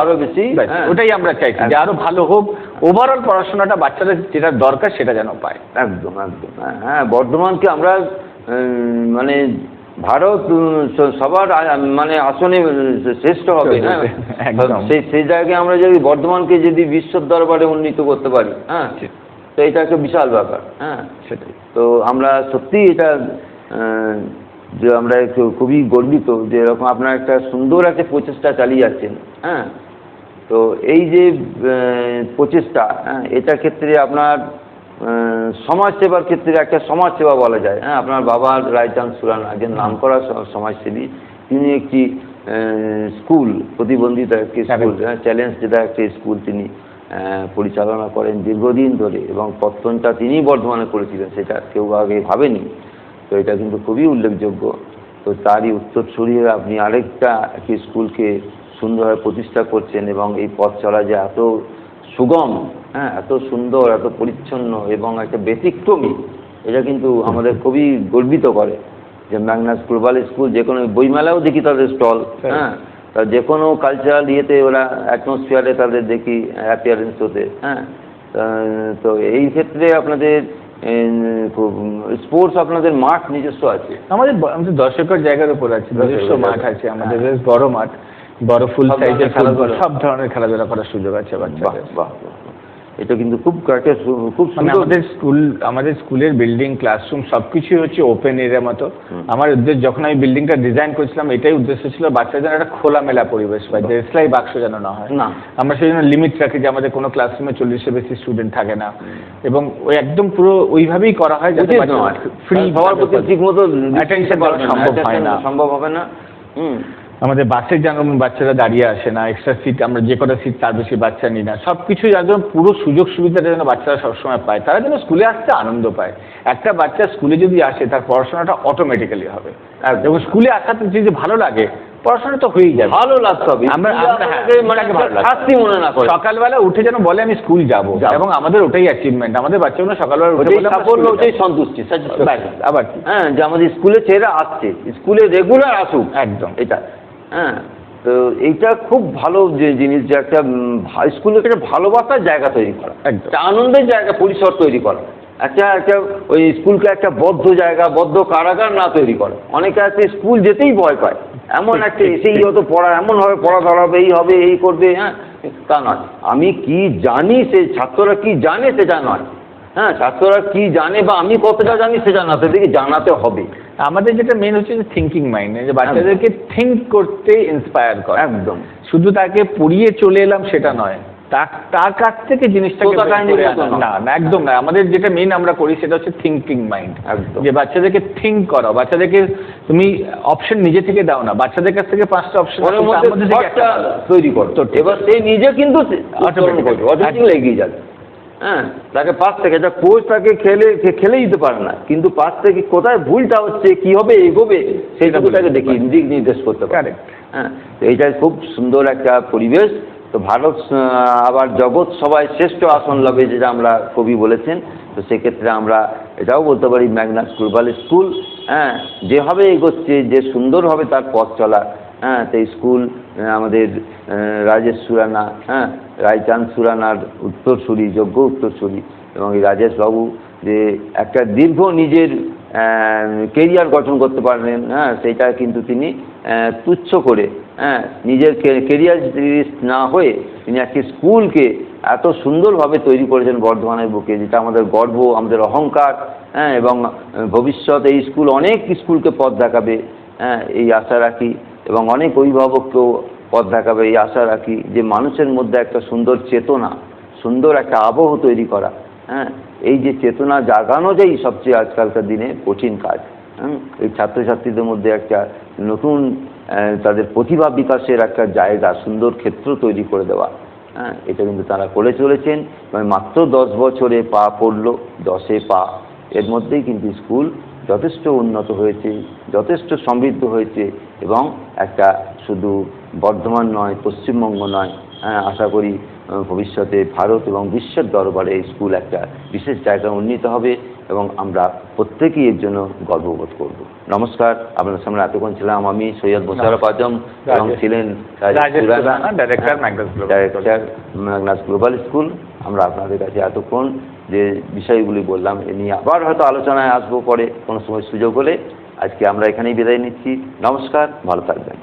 আরো বেশি, ওটাই আমরা চাইছি যে আরো ভালো হোক, ওভারঅল পড়াশোনাটা বাচ্চাদের যেটা দরকার সেটা যেন পায়। একদম একদম। হ্যাঁ, বর্ধমানকে আমরা মানে ভারত সবার মানে আসনে শ্রেষ্ঠ হবে, হ্যাঁ সেই জায়গায় আমরা যদি বর্ধমানকে যদি বিশ্বর দরবারে উন্নীত করতে পারি, হ্যাঁ তো এটা একটা বিশাল ব্যাপার। হ্যাঁ সেটাই। তো আমরা সত্যি এটা যে আমরা একটু খুবই গর্বিত যে এরকম আপনার একটা সুন্দর একটা প্রচেষ্টা চালিয়ে যাচ্ছেন। হ্যাঁ, তো এই যে প্রচেষ্টা, হ্যাঁ এটার ক্ষেত্রে আপনার সমাজসেবার ক্ষেত্রে একটা সমাজসেবা বলা যায়। হ্যাঁ, আপনার বাবা রায়চাঁদ সুরানা একজন নামকরা সমাজসেবী, তিনি একটি স্কুল, প্রতিবন্ধিতা একটি স্কুল, চ্যালেঞ্জ যেটা একটি স্কুল তিনি পরিচালনা করেন দীর্ঘদিন ধরে, এবং প্রথমটা তিনিই বর্ধমানে করেছিলেন, সেটা কেউ আগে ভাবেনি। তো এটা কিন্তু খুবই উল্লেখযোগ্য। তো তারই উত্তরসূরি আপনি আরেকটা একটি স্কুলকে সুন্দরভাবে প্রতিষ্ঠা করছেন, এবং এই পথ চলা যে এত সুগম, হ্যাঁ এত সুন্দর, এত পরিচ্ছন্ন এবং একটা ব্যতিক্রমী, এটা কিন্তু আমাদের খুবই গর্বিত করে যে ম্যাগনাস গ্লোবাল স্কুল যে কোনো বইমেলাও দেখি তাদের স্টল, হ্যাঁ তা যে কোনো কালচারাল ইয়েতে ওরা অ্যাটমসফিয়ারে তাদের দেখি অ্যাপিয়ারেন্স হতে। হ্যাঁ, তো এই ক্ষেত্রে আপনাদের স্পোর্টস, আপনাদের মাঠ নিজস্ব আছে? আমাদের 10 একর জায়গার উপর আছে, নিজস্ব মাঠ আছে আমাদের, বেশ বড় মাঠ, বড় ফুল সাইজের খেলাধুলা, সব ধরনের খেলাধুলা করার সুযোগ আছে বাচ্চাদের। বাহ, এটা কিন্তু খুব খুব আমাদের স্কুলের বিল্ডিং, ক্লাসরুম সবকিছু হচ্ছে ওপেন এরিয়ার মতো। আমার উদ্দেশ্য, যখন আমি বিল্ডিংটা ডিজাইন করেছিলাম, এটাই উদ্দেশ্য ছিল বাচ্চাদের যেন একটা খোলামেলা পরিবেশ পায়, যে সেলাই বাক্স যেন না হয়। আমরা সেই জন্য লিমিট রাখি যে আমাদের কোনো ক্লাসরুমে 40-এর বেশি স্টুডেন্ট থাকে না, এবং ওই একদম পুরো ওইভাবেই করা হয় যাতে ফ্রি হওয়ার প্রতি ঠিকমতো অ্যাটেনশন দেওয়া সম্ভব হবে না। আমাদের বাসে যেমন বাচ্চারা দাঁড়িয়ে আসে না, এক্সট্রা সিট আমরা যে কটা সিট তার বেশি বাচ্চা নিই না, সব কিছু একদম পুরো সুযোগ সুবিধাটা যেন বাচ্চারা সবসময় পায়, তারা যেন স্কুলে আসতে আনন্দ পায়। একটা বাচ্চা স্কুলে যদি আসে তার পড়াশোনাটা অটোমেটিক্যালি হবে, এবং স্কুলে আসাতে যদি ভালো লাগে পড়াশোনা তো হয়েই যাবে, ভালো লাগতে হবে। সকালবেলা উঠে যেন বলে আমি স্কুল যাব, এবং আমাদের ওটাই অ্যাচিভমেন্ট, আমাদের বাচ্চাগুলো সকালবেলা উঠে ওটাই সন্তুষ্টি আবার কি, হ্যাঁ যে আমাদের স্কুলে ছেলেরা আসছে, স্কুলে রেগুলার আসুক, একদম এটা। হ্যাঁ, তো এইটা খুব ভালো যে জিনিস, যে একটা স্কুলে একটা ভালোবাসার জায়গা তৈরি করা, একটা আনন্দের জায়গা, পরিসর তৈরি করা, একটা ওই স্কুলকে একটা বদ্ধ জায়গা, বদ্ধ কারাগার না তৈরি করে। অনেকে আছে স্কুল যেতেই ভয় পায়, এমন একটা এসেই হয়তো পড়া এমনভাবে পড়া ধরাবে, এই হবে, এই করবে, হ্যাঁ তা নয়। আমি কি জানি, সে ছাত্ররা কি জানে সেটা নয়, হ্যাঁ ছাত্ররা কি জানে বা আমি কতটা জানি সেটা না, তাদেরকে জানাতে হবে। আমাদের যেটা মেন হচ্ছে যে থিঙ্কিং মাইন্ড, যে বাচ্চাদেরকে থিঙ্ক করতে ইন্সপায়ার করে, একদম শুধু তাকে পড়িয়ে চলে এলাম সেটা নয়, তার কাছ থেকে জিনিসটাকে না একদম না। আমাদের যেটা মেন আমরা করি সেটা হচ্ছে থিঙ্কিং মাইন্ড, যে বাচ্চাদেরকে থিঙ্ক করো, বাচ্চাদেরকে তুমি অপশন নিজে থেকে দাও না, বাচ্চাদের কাছ থেকে 5টা অপশন তৈরি করো, এবার সে নিজে কিন্তু অটোমেটিক্যালি এগিয়ে যাবে। হ্যাঁ, তাকে পাশ থেকে যা কোচ তাকে খেলে দিতে পারে না, কিন্তু পাশ থেকে কোথায় ভুলটা হচ্ছে, কি হবে, এগোবে, সেইটুকু তাকে দেখি দিক নির্দেশ করতে পারে। হ্যাঁ, তো এইটাই খুব সুন্দর একটা পরিবেশ। তো ভারত আবার জগৎ সবাই শ্রেষ্ঠ আসন লাভে, যেটা আমরা কবি বলেছেন। তো সেক্ষেত্রে আমরা এটাও বলতে পারি ম্যাগনাস গ্লোবাল স্কুল, হ্যাঁ যেভাবে এগোচ্ছে, যে সুন্দর হবে তার পথ চলা। হ্যাঁ, তো স্কুল আমাদের রাজেশ সুরানা, হ্যাঁ রায়চাঁদ সুরানার উত্তরসূরি, যোগ্য উত্তরসূরি, এবং এই রাজেশ বাবু যে একটা দীর্ঘ নিজের কেরিয়ার গঠন করতে পারলেন, হ্যাঁ সেইটা কিন্তু তিনি তুচ্ছ করে, হ্যাঁ নিজের কেরিয়ার না হয়ে তিনি একটি স্কুলকে এত সুন্দরভাবে তৈরি করেছেন বর্ধমানের বুকে, যেটা আমাদের গর্ব, আমাদের অহংকার। হ্যাঁ, এবং ভবিষ্যৎ এই স্কুল অনেক স্কুলকে পথ দেখাবে, হ্যাঁ এই আশা রাখি, এবং অনেক অভিভাবককেও পথ দেখাবে এই আশা রাখি, যে মানুষের মধ্যে একটা সুন্দর চেতনা, সুন্দর একটা আবহ তৈরি করা, হ্যাঁ, এই যে চেতনা জাগানোটাই সবচেয়ে আজকালকার দিনে কঠিন কাজ। এই ছাত্রছাত্রীদের মধ্যে একটা নতুন তাদের প্রতিভা বিকাশের একটা জায়গা, সুন্দর ক্ষেত্র তৈরি করে দেওয়া, হ্যাঁ, এটা কিন্তু তারা করে চলেছেন। মাত্র 10 বছরে পা পড়লো, 10-এ পা, এর মধ্যেই কিন্তু স্কুল যথেষ্ট উন্নত হয়েছে, যথেষ্ট সমৃদ্ধ হয়েছে এবং একটা শুধু বর্ধমান নয়, পশ্চিমবঙ্গ নয়, হ্যাঁ, আশা করি ভবিষ্যতে ভারত এবং বিশ্বের দরবারে এই স্কুল একটা বিশেষ জায়গায় উন্নীত হবে এবং আমরা প্রত্যেকেই এর জন্য গর্ববোধ করব। নমস্কার, আপনার সামনে এতক্ষণ ছিলাম আমি সৈয়দ মোশাররফ আজম এবং ছিলেন ডাইরেক্টর ম্যাগনাস গ্লোবাল স্কুল। আমরা আপনাদের কাছে এতক্ষণ যে বিষয়গুলি বললাম এ নিয়ে আবার হয়তো আলোচনায় আসবো পরে কোনো সময় সুযোগ হলে। আজকে আমরা এখানেই বিদায় নিচ্ছি। নমস্কার, ভালো থাকবেন।